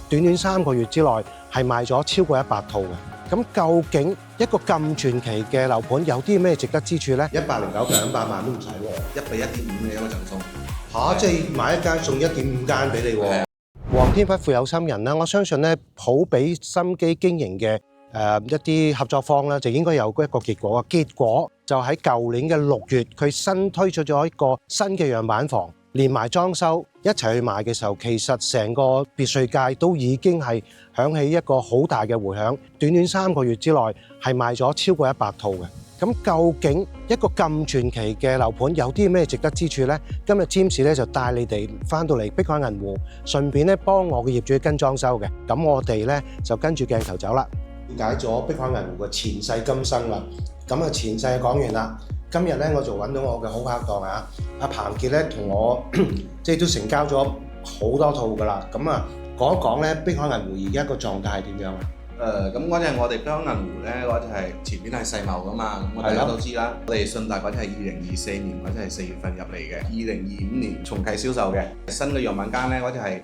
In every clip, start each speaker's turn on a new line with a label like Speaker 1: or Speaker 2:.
Speaker 1: 短3個月之內係賣咗超過100套嘅。咁究竟一個咁傳奇嘅樓盤有啲咩值得之處呢？109平500萬都唔使喎
Speaker 2: ，1比1.5嘅一個贈送。
Speaker 1: 即係買一間送1.5間俾你喎。皇天不負有心人啦，我相信咧，好俾心機經營嘅一啲合作方咧，就應該有一個結果啊。結果就喺舊年嘅6月，佢新推出咗一個新嘅樣板房，連埋裝修一齊去賣嘅時候，其實成個別墅界都已經係響起一個好大嘅迴響。短3個月之內係賣咗超過100套嘅。咁究竟一個咁傳奇嘅樓盤有啲咩值得之處呢？今日占士咧就帶你哋翻到嚟碧海銀湖，順便咧幫我嘅業主跟裝修嘅。咁我哋咧就跟住鏡頭走啦。了解咗碧海銀湖嘅前世今生啦。咁啊前世講完啦，今日咧我就揾到我嘅好拍檔啊，阿彭傑咧同我即係都成交咗好多套噶啦。咁啊講一講咧碧海銀湖而家個狀態係點樣啊？
Speaker 2: 咁嗰隻我哋碧海銀湖咧，嗰隻係前面係世貿噶嘛，咁我大家都知啦。我哋信達嗰隻係2024年嗰隻係4月份入嚟嘅，2025年重啟銷售嘅。新嘅樣板間咧，嗰隻係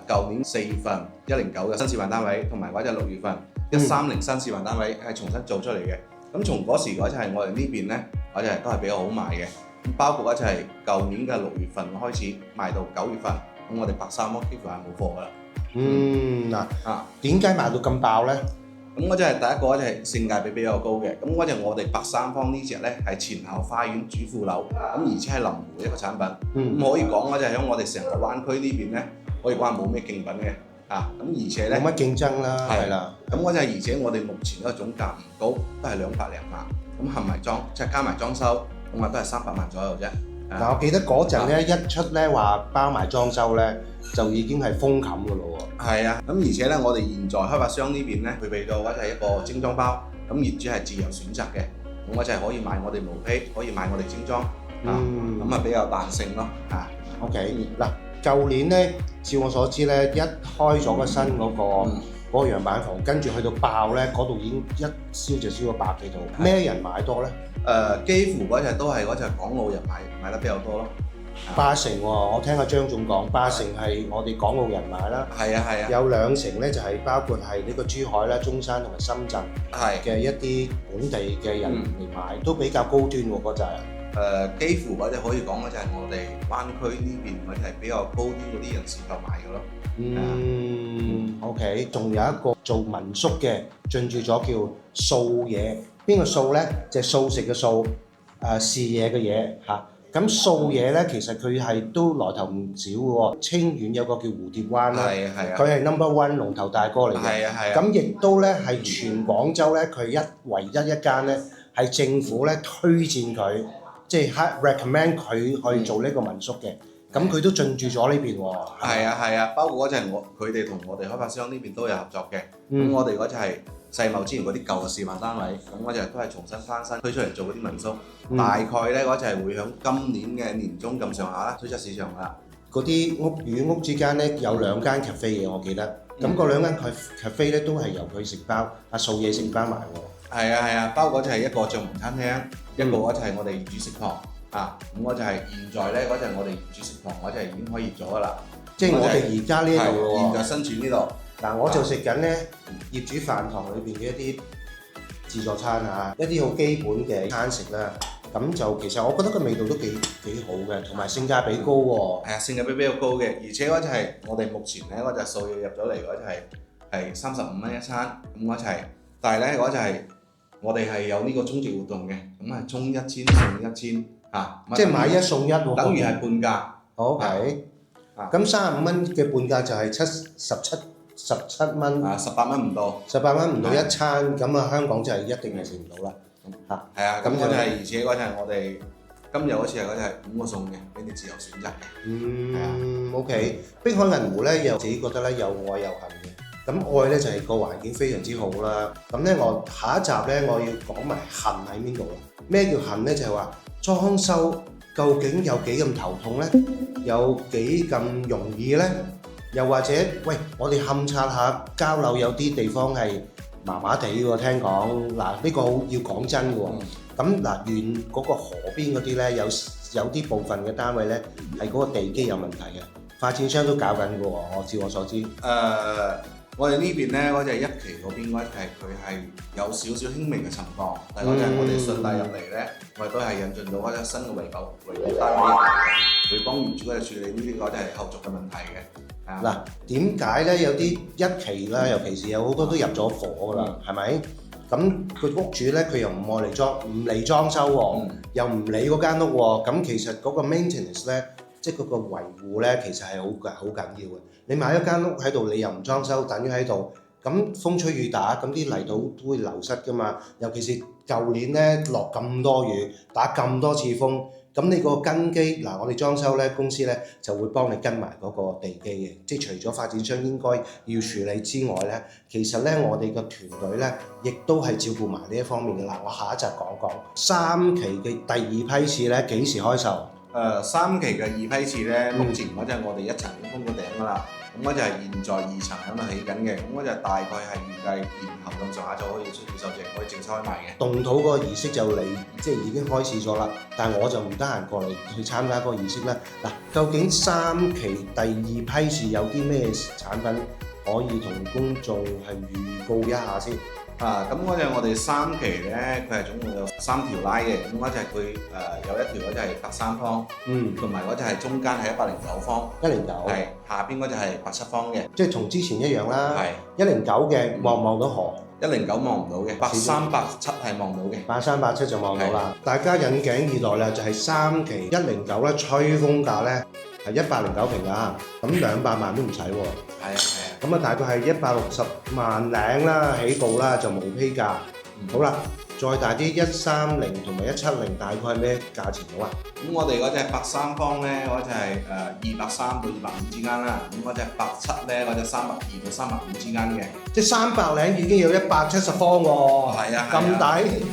Speaker 2: 舊年4月份109嘅新示範單位，同埋嗰隻6月份130新示範單位係重新做出嚟嘅。咁從嗰時嗰隻係我哋呢邊咧，嗰隻都係比較好賣嘅。咁包括嗰隻係舊年嘅6月份開始賣到9月份，咁我哋白沙摩幾乎係冇貨噶啦。
Speaker 1: 點解賣到咁爆呢？
Speaker 2: 咁嗰隻係第一個，嗰隻係性價比比較高嘅。咁嗰隻我哋白三方呢隻咧係前後花園主副樓，咁而且係臨湖一個產品。咁可以講嗰隻喺我哋成個灣區呢邊咧，可以講係冇咩競品嘅。咁而且咧
Speaker 1: 冇乜競爭啦，係啦。
Speaker 2: 咁嗰隻而且我哋目前嗰個總價唔高，都係200零萬。咁合埋裝即係加埋裝修，咁啊都係300萬左右啫。
Speaker 1: 我記得嗰陣咧一出咧話包埋裝修咧，就已經係封冚噶咯喎。
Speaker 2: 係啊，咁而且咧，我哋現在開發商呢邊咧，配備到嗰隻係一個精裝包，咁業主係自由選擇嘅。咁嗰隻係可以買我哋毛坯，可以買我哋精裝，咁啊比較彈性咯。
Speaker 1: OK， 嗱，舊年咧，照我所知咧，一開咗個新嗰個樣板房，跟住去到爆咧，嗰度已經一燒就燒咗100幾套。咩人買多咧？
Speaker 2: 幾乎嗰隻都係嗰隻港澳人買得比較多咯。
Speaker 1: 80%喎，我聽阿張總講，80%係我哋港澳人買啦。
Speaker 2: 係啊。
Speaker 1: 有2成咧就係包括係呢個珠海啦、中山同埋深圳嘅一啲本地嘅人嚟買，都比較高端喎嗰隻。
Speaker 2: 幾乎嗰隻可以講嗰隻係我哋灣區呢邊嗰隻係比較高端嗰啲人士購買嘅咯。
Speaker 1: OK， 仲有一個做民宿嘅進駐咗叫素野，邊個素咧？就係素食嘅素，視野嘅野嚇。咁素野咧，其實佢係都來頭唔少嘅喎。清遠有個叫蝴蝶灣啦，佢係 No.1 龍頭大哥嚟嘅。咁亦都咧係全廣州咧，佢唯一一間咧係政府咧推薦佢，即係 recommend 佢去做呢個民宿嘅。咁佢都進駐咗呢邊喎。
Speaker 2: 係啊，包括嗰隻佢哋同我哋開發商呢邊都有合作嘅。咁我哋嗰隻係世貿之前嗰啲舊嘅示範單位，咁嗰隻都係重新翻新推出嚟做嗰啲民宿。大概咧嗰隻係會響今年嘅年中咁上下啦推出市場啦。
Speaker 1: 嗰啲屋與屋之間咧有2間 cafe 嘅，我記得。咁嗰2間 cafe 咧都係由佢承包，阿素野承包埋喎。
Speaker 2: 係啊，包括嗰隻係一個帳篷餐廳，一個嗰隻係我哋業主食堂。咁嗰隻係現在咧，嗰隻我哋業主食堂嗰隻已經可以咗噶啦。即係
Speaker 1: 我哋而家呢度咯喎。
Speaker 2: 現在身處呢度。
Speaker 1: 嗱，我就食緊咧業主飯堂裏邊嘅一啲自助餐一啲好基本嘅餐食啦。咁就其實我覺得個味道都幾好嘅，同埋性價比高喎。
Speaker 2: 係啊，性價比比較高嘅，而且嗰隻係我哋目前咧嗰隻素野入咗嚟嗰隻係35蚊一餐，咁嗰隻係，但係咧嗰隻係我哋係有呢個充值活動嘅，咁係充1000送1000
Speaker 1: 即係買1送1喎，
Speaker 2: 等於係半價。
Speaker 1: OK，咁35蚊嘅半價就係17蚊
Speaker 2: ，18蚊唔到
Speaker 1: ，18蚊唔到一餐，咁香港就係一定係食唔到啦。
Speaker 2: 係啊，咁嗰隻係，而且嗰隻係我哋今日嗰次係嗰隻係5個送嘅，俾你自由選擇嘅。
Speaker 1: OK，碧海銀湖咧，又自己覺得咧有愛有恨嘅。咁愛咧就係個環境非常之好啦。咁咧我下一集咧我要講埋恨喺邊度啦。咩叫恨咧？就係話裝修究竟有幾咁頭痛咧？有幾咁容易咧？又或者喂，我哋勘察下交樓有啲地方係麻麻地喎，聽講嗱，呢個要講真嘅喎。咁嗱，沿嗰個河邊嗰啲咧，有啲部分嘅單位咧係嗰個地基有問題嘅，發展商都搞緊嘅喎，我照我所知。
Speaker 2: 我哋呢邊咧嗰隻一期嗰邊嗰隻佢係有少少輕微嘅沉降，但係嗰隻我哋順帶入嚟咧，我哋都係引進到嗰隻新嘅維修單位，會幫業主去處理呢啲嗰隻後續嘅問題嘅。
Speaker 1: 嗱，點解咧有啲一期啦，尤其是有好多都入咗伙㗎啦，係咪？咁個屋主咧佢又唔愛嚟唔理裝修喎，又唔理嗰間屋喎，咁其實嗰個 maintenance 咧，即係嗰個維護咧，其實係好緊要嘅。你買一間屋喺度，你又唔裝修，等於喺度，咁風吹雨打，咁啲泥土都會流失㗎嘛。尤其是舊年咧落咁多雨，打咁多次風，咁你個根基嗱，我哋裝修咧公司咧就會幫你跟埋嗰個地基嘅，即係除咗發展商應該要處理之外咧，其實咧我哋個團隊咧亦都係照顧埋呢一方面嘅啦。我下一集講講3期嘅第二批次咧幾時開售
Speaker 2: ？3期嘅2批次咧，目前嗰隻我哋一層已經封咗頂㗎啦。咁嗰隻係現在2層喺度起緊嘅，咁嗰隻大概係預計年後咁上下就可以出售證，可以正式開賣嘅。
Speaker 1: 動土嗰個儀式就即係已經開始咗啦，但係我就唔得閒過嚟去參加嗰個儀式啦。嗱，究竟3期第二批次有啲咩產品可以同公眾係預告一下先？
Speaker 2: 咁嗰隻我哋3期咧，佢係總共有3條拉嘅，咁嗰隻佢有一條嗰隻係83方，同埋嗰隻係中間係109方
Speaker 1: ，109
Speaker 2: 係下邊嗰隻係87方嘅，
Speaker 1: 即係同之前一樣啦。
Speaker 2: 係
Speaker 1: 109嘅望唔望到河
Speaker 2: ？109望唔到嘅，83、87係望到嘅
Speaker 1: ，83、87就望到啦。大家引頸以待啦，就係3期109咧，吹風價咧係109平㗎，咁200萬都唔使喎。
Speaker 2: 係啊。
Speaker 1: 咁啊，大概係160萬零啦，起步啦就冇批價。好啦，再大啲130同埋170，大概係咩價錢好啊？
Speaker 2: 咁我哋嗰隻83方咧，嗰隻係230到250之間啦。咁嗰隻87咧，嗰隻320到350之間嘅。
Speaker 1: 即係300零已經有170方喎。
Speaker 2: 係啊，
Speaker 1: 咁抵？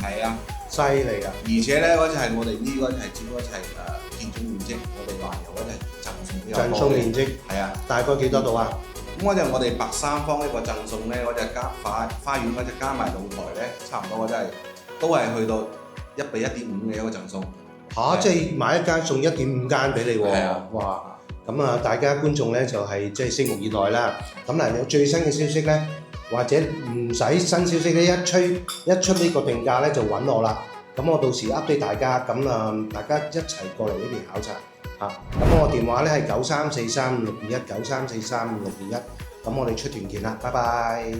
Speaker 2: 係啊，
Speaker 1: 犀利啊！
Speaker 2: 而且咧，嗰隻係我哋呢個係只不過係建築面積，我哋還有嗰隻贈送比較多嘅。贈送面積
Speaker 1: 係啊，大概幾多度啊？
Speaker 2: 咁嗰隻我哋83方一個贈送咧，嗰隻加花園嗰隻加埋露台咧，差唔多嗰隻係都係去到1比1.5嘅一個贈送。
Speaker 1: 即係買一間送1.5間俾你喎。
Speaker 2: 係啊，
Speaker 1: 哇！咁啊，大家觀眾咧就係即係拭目以待啦。咁嗱，有最新嘅消息咧，或者唔使新消息咧，一出呢個定價咧就揾我啦。咁我到時 update 大家，咁大家一齊過嚟呢邊考察。咁我電話咧係93435621，93435621，咁我哋出團見啦，拜拜。